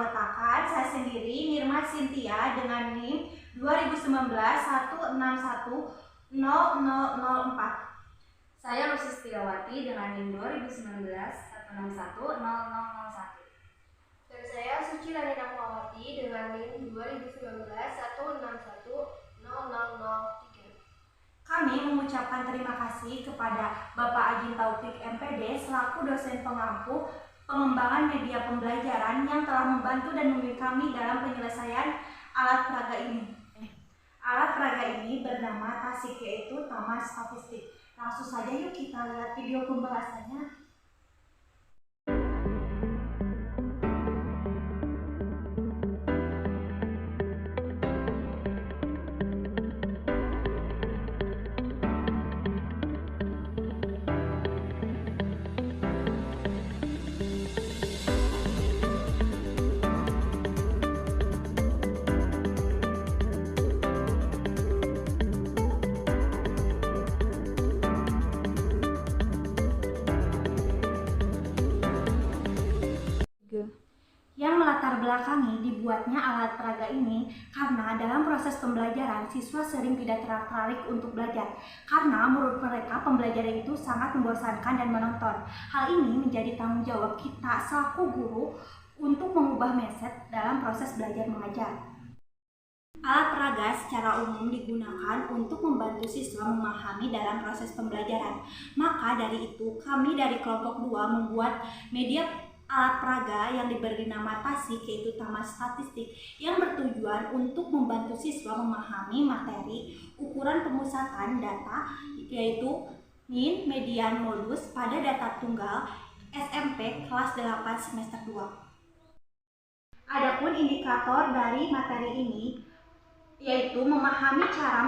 beranggotakan saya sendiri, Nirma Cynthia, dengan NIM 2019-161-0004. Saya Lucy Setiawati dengan NIM 2019-161-0001. Dan saya Suci Lani Rahmawati dengan NIM 2019-161-0003. Kami mengucapkan terima kasih kepada Bapak Ajin Taufik MPD selaku dosen pengampu pengembangan media pembelajaran yang telah membantu dan membimbing kami dalam penyelesaian alat peraga ini. Alat peraga ini bernama TASIK, yaitu Taman Statistik. Langsung saja yuk kita lihat video pembahasannya. Yang melatar belakangi dibuatnya alat peraga ini karena dalam proses pembelajaran siswa sering tidak tertarik untuk belajar karena menurut mereka pembelajaran itu sangat membosankan dan monoton. Hal ini menjadi tanggung jawab kita selaku guru untuk mengubah mindset dalam proses belajar mengajar. Alat peraga secara umum digunakan untuk membantu siswa memahami dalam proses pembelajaran. Maka dari itu kami dari kelompok 2 membuat media alat peraga yang diberi nama TASIK, yaitu Taman Statistik, yang bertujuan untuk membantu siswa memahami materi ukuran pemusatan data, yaitu min, median, modus pada data tunggal SMP kelas 8 semester 2. Adapun indikator dari materi ini yaitu memahami cara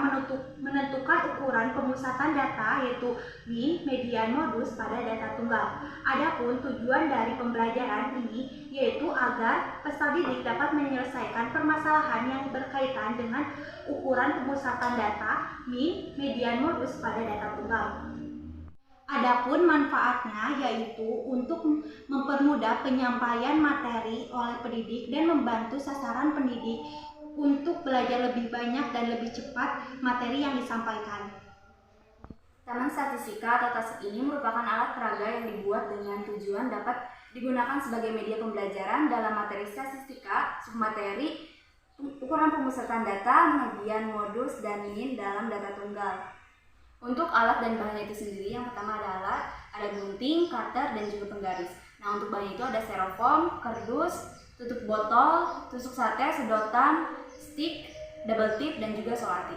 menentukan ukuran pemusatan data, yaitu min, median, modus pada data tunggal. Adapun tujuan dari pembelajaran ini yaitu agar peserta didik dapat menyelesaikan permasalahan yang berkaitan dengan ukuran pemusatan data, min, median, modus pada data tunggal. Adapun manfaatnya yaitu untuk mempermudah penyampaian materi oleh pendidik dan membantu sasaran pendidik untuk belajar lebih banyak dan lebih cepat materi yang disampaikan. Taman Statistika atau TASIK ini merupakan alat peraga yang dibuat dengan tujuan dapat digunakan sebagai media pembelajaran dalam materi statistika, submateri, ukuran pemusatan data, median, modus, dan min dalam data tunggal. Untuk alat dan bahan itu sendiri, yang pertama adalah ada gunting, cutter, dan juga penggaris. Nah, untuk bahan itu ada styrofoam, kardus, tutup botol, tusuk sate, sedotan, stick, double tip, dan juga solati.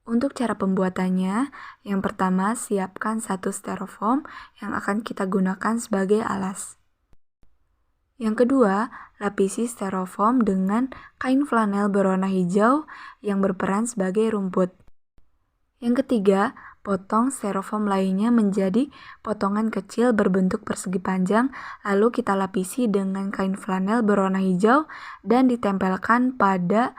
Untuk cara pembuatannya, yang pertama siapkan 1 styrofoam yang akan kita gunakan sebagai alas. Yang kedua, lapisi styrofoam dengan kain flanel berwarna hijau yang berperan sebagai rumput. Yang ketiga, potong styrofoam lainnya menjadi potongan kecil berbentuk persegi panjang, lalu kita lapisi dengan kain flanel berwarna hijau dan ditempelkan pada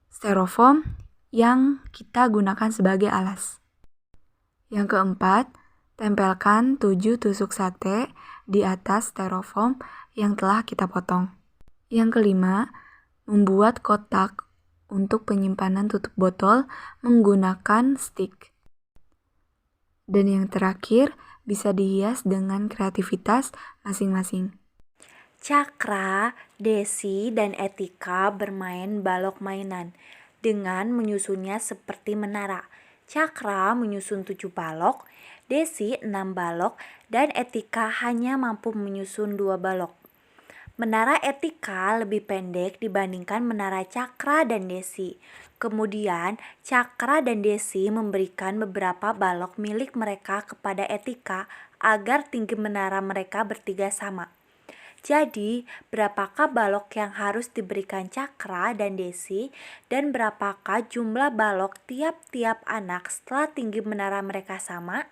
styrofoam yang kita gunakan sebagai alas. Yang keempat, tempelkan 7 tusuk sate di atas styrofoam yang telah kita potong. Yang kelima, membuat kotak untuk penyimpanan tutup botol menggunakan stick. Dan yang terakhir, bisa dihias dengan kreativitas masing-masing. Cakra, Desi, dan Etika bermain balok mainan dengan menyusunnya seperti menara. Cakra menyusun 7 balok, Desi 6 balok, dan Etika hanya mampu menyusun 2 balok. Menara Etika lebih pendek dibandingkan menara Cakra dan Desi. Kemudian, Cakra dan Desi memberikan beberapa balok milik mereka kepada Etika agar tinggi menara mereka bertiga sama. Jadi, berapakah balok yang harus diberikan Cakra dan Desi dan berapakah jumlah balok tiap-tiap anak setelah tinggi menara mereka sama?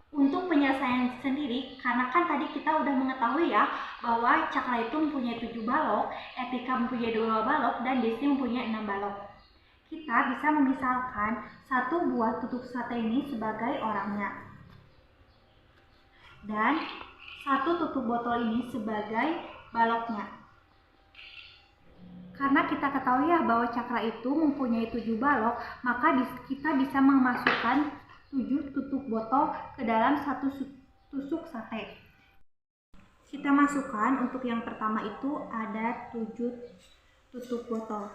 Untuk penyelesaian sendiri, karena kan tadi kita udah mengetahui ya bahwa Cakra itu mempunyai 7 balok, Etika mempunyai 2 balok, dan Desi mempunyai 6 balok. Kita bisa memisalkan 1 buah tutuk sate ini sebagai orangnya. Dan satu tutup botol ini sebagai baloknya. Karena kita ketahui ya bahwa cakra itu mempunyai 7 balok, maka kita bisa memasukkan 7 tutup botol ke dalam satu tusuk sate. Kita masukkan untuk yang pertama itu ada 7 tutup botol.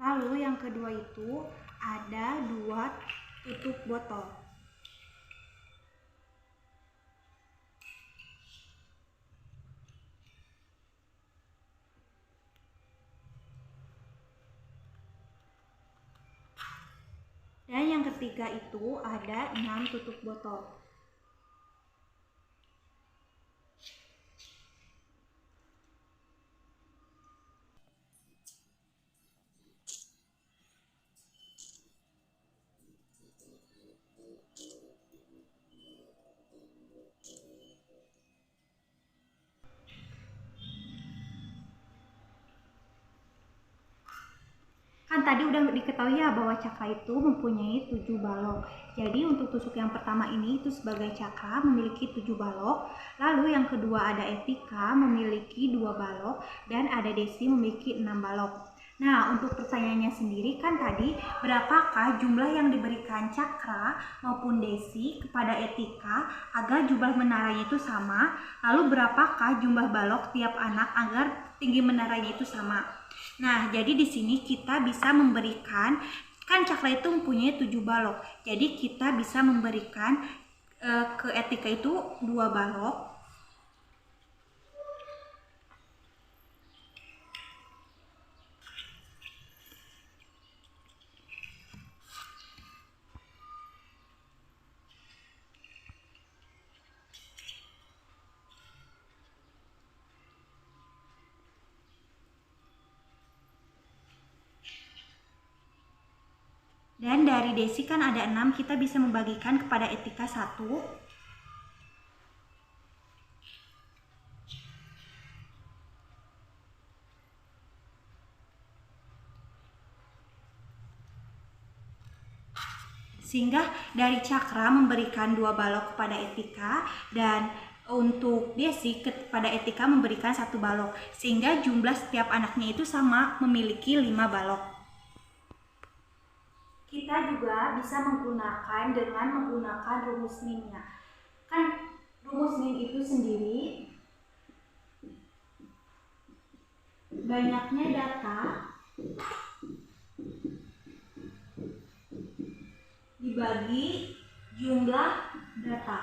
Lalu yang kedua itu ada 2 tutup botol. Dan yang ketiga itu ada 6 tutup botol. Kan tadi udah diketahui ya bahwa cakra itu mempunyai 7 balok. Jadi untuk tusuk yang pertama ini itu sebagai cakra memiliki 7 balok. Lalu yang kedua ada etika memiliki 2 balok. Dan ada desi memiliki 6 balok. Nah, untuk pertanyaannya sendiri kan tadi berapakah jumlah yang diberikan cakra maupun desi kepada etika agar jumlah menaranya itu sama? Lalu berapakah jumlah balok tiap anak agar tinggi menaranya itu sama? Nah, jadi di sini kita bisa memberikan, kan cakra itu mempunyai 7 balok. Jadi kita bisa memberikan ke etika itu 2 balok. Dan dari desi kan ada 6, kita bisa membagikan kepada etika 1. Sehingga dari cakra memberikan 2 balok kepada etika dan untuk desi kepada etika memberikan 1 balok. Sehingga jumlah setiap anaknya itu sama, memiliki 5 balok. Kita juga bisa menggunakan dengan menggunakan rumus min-nya. Kan rumus min itu sendiri banyaknya data dibagi jumlah data.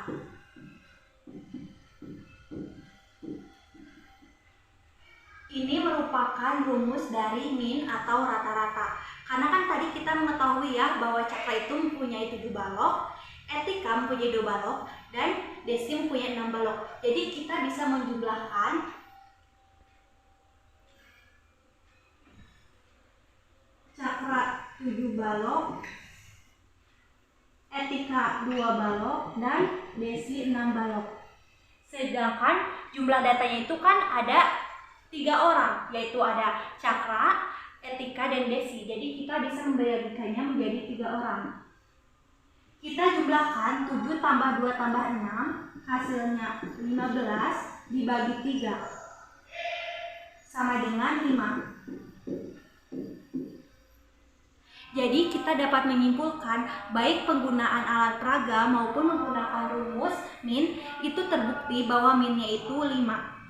Ini merupakan rumus dari min atau rata-rata. Karena kan tadi kita mengetahui ya bahwa cakra itu mempunyai 7 balok, etika mempunyai 2 balok, dan desi mempunyai 6 balok. Jadi kita bisa menjumlahkan cakra 7 balok, etika 2 balok, dan desi 6 balok. Sedangkan jumlah datanya itu kan ada 3 orang, yaitu ada cakra, etika, dan desi. Jadi kita bisa membagikannya menjadi 3 orang. Kita jumlahkan 7 tambah 2 tambah 6, hasilnya 15 dibagi 3 sama dengan 5. Jadi kita dapat menyimpulkan baik penggunaan alat peraga maupun menggunakan rumus min itu terbukti bahwa minnya itu 5.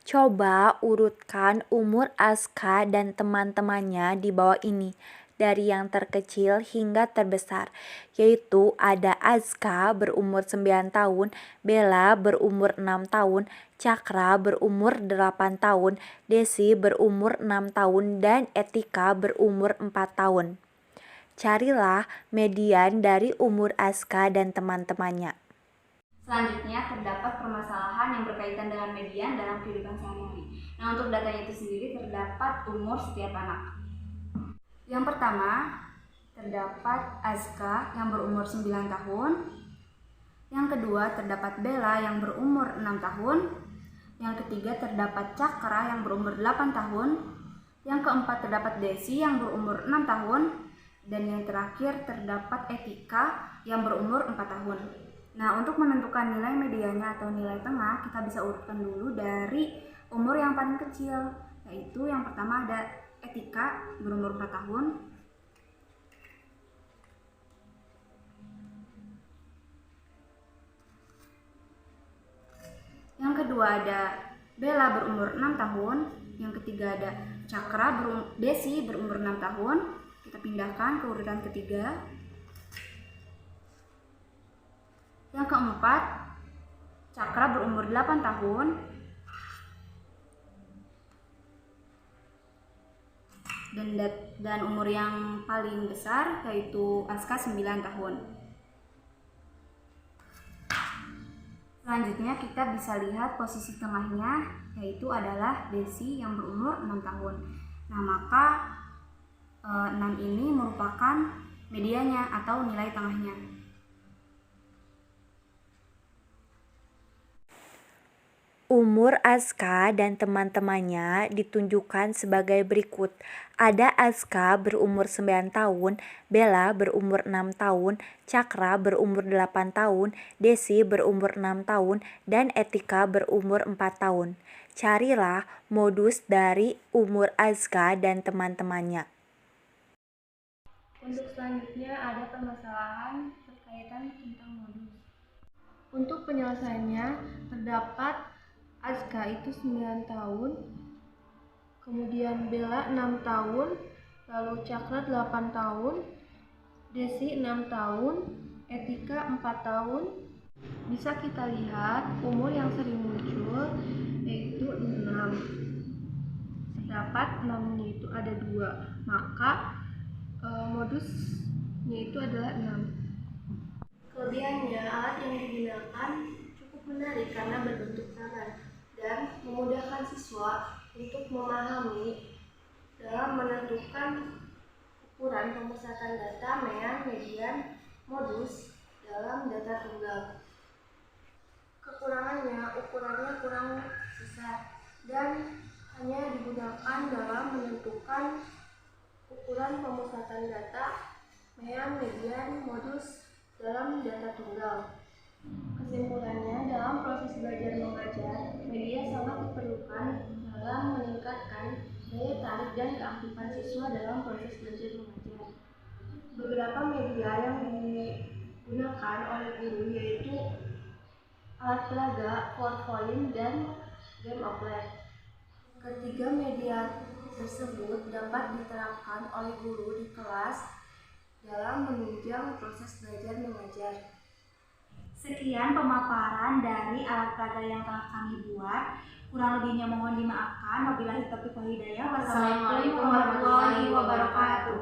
Coba urutkan umur Aska dan teman-temannya di bawah ini, dari yang terkecil hingga terbesar, yaitu ada Aska berumur 9 tahun, Bella berumur 6 tahun, Cakra berumur 8 tahun, Desi berumur 6 tahun, dan Etika berumur 4 tahun. Carilah median dari umur Aska dan teman-temannya. Selanjutnya terdapat permasalahan yang berkaitan dengan median dalam kehidupan sehari-hari. Nah, untuk datanya itu sendiri terdapat umur setiap anak. Yang pertama, terdapat Azka yang berumur 9 tahun. Yang kedua terdapat Bella yang berumur 6 tahun. Yang ketiga terdapat Cakra yang berumur 8 tahun. Yang keempat terdapat Desi yang berumur 6 tahun. Dan yang terakhir terdapat Etika yang berumur 4 tahun. Nah, untuk menentukan nilai medianya atau nilai tengah, kita bisa urutkan dulu dari umur yang paling kecil, yaitu yang pertama ada Etika berumur 4 tahun. Yang kedua ada Bella berumur 6 tahun. Yang ketiga ada Cakra Desi berumur 6 tahun. Kita pindahkan ke urutan ketiga. Yang keempat, Cakra berumur 8 tahun. Dan umur yang paling besar yaitu Aska 9 tahun. Selanjutnya kita bisa lihat posisi tengahnya, yaitu adalah Desi yang berumur 6 tahun. Nah, maka 6 ini merupakan medianya atau nilai tengahnya. Umur Azka dan teman-temannya ditunjukkan sebagai berikut. Ada Azka berumur 9 tahun, Bella berumur 6 tahun, Cakra berumur 8 tahun, Desi berumur 6 tahun, dan Etika berumur 4 tahun. Carilah modus dari umur Azka dan teman-temannya. Untuk selanjutnya ada permasalahan berkaitan tentang modus. Untuk penyelesaiannya terdapat Azka itu 9 tahun, kemudian Bella 6 tahun, lalu Cakra 8 tahun, Desi 6 tahun, Etika 4 tahun. Bisa kita lihat umur yang sering muncul yaitu 6. Terdapat 6-nya itu ada 2, maka modusnya itu adalah 6. Kelebihannya, alat yang digunakan cukup menarik karena berbentuk tangan dan memudahkan siswa untuk memahami dalam menentukan ukuran pemusatan data, mean, median, modus dalam data tunggal. Kekurangannya, ukurannya kurang besar dan hanya digunakan dalam menentukan ukuran pemusatan data, mean, median, modus dalam data tunggal. Kesimpulannya, dalam proses belajar mengajar, media sangat diperlukan dalam meningkatkan daya tarik dan keaktifan siswa dalam proses belajar mengajar. Beberapa media yang digunakan oleh guru yaitu alat peraga, PowerPoint, dan game of life. Ketiga media tersebut dapat diterapkan oleh guru di kelas dalam menunjang proses belajar mengajar. Sekian pemaparan dari alat peraga yang telah kami buat. Kurang lebihnya mohon dimaafkan. Wabillahi taufiq wal hidayah. Wassalamualaikum warahmatullahi wabarakatuh.